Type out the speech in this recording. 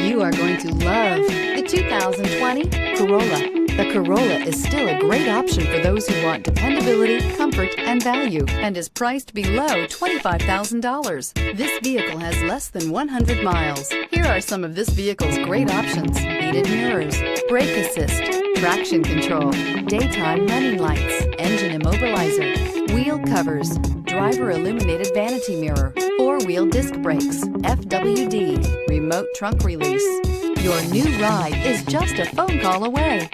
You are going to love the 2020 Corolla. The Corolla is still a great option for those who want dependability, comfort, and value, and is priced below $25,000. This vehicle has less than 100 miles. Here are some of this vehicle's great options: heated mirrors, brake assist, traction control, daytime running lights, engine immobilizer, wheel covers, driver illuminated vanity mirror, four-wheel disc brakes, FWD, remote trunk release. Your new ride is just a phone call away.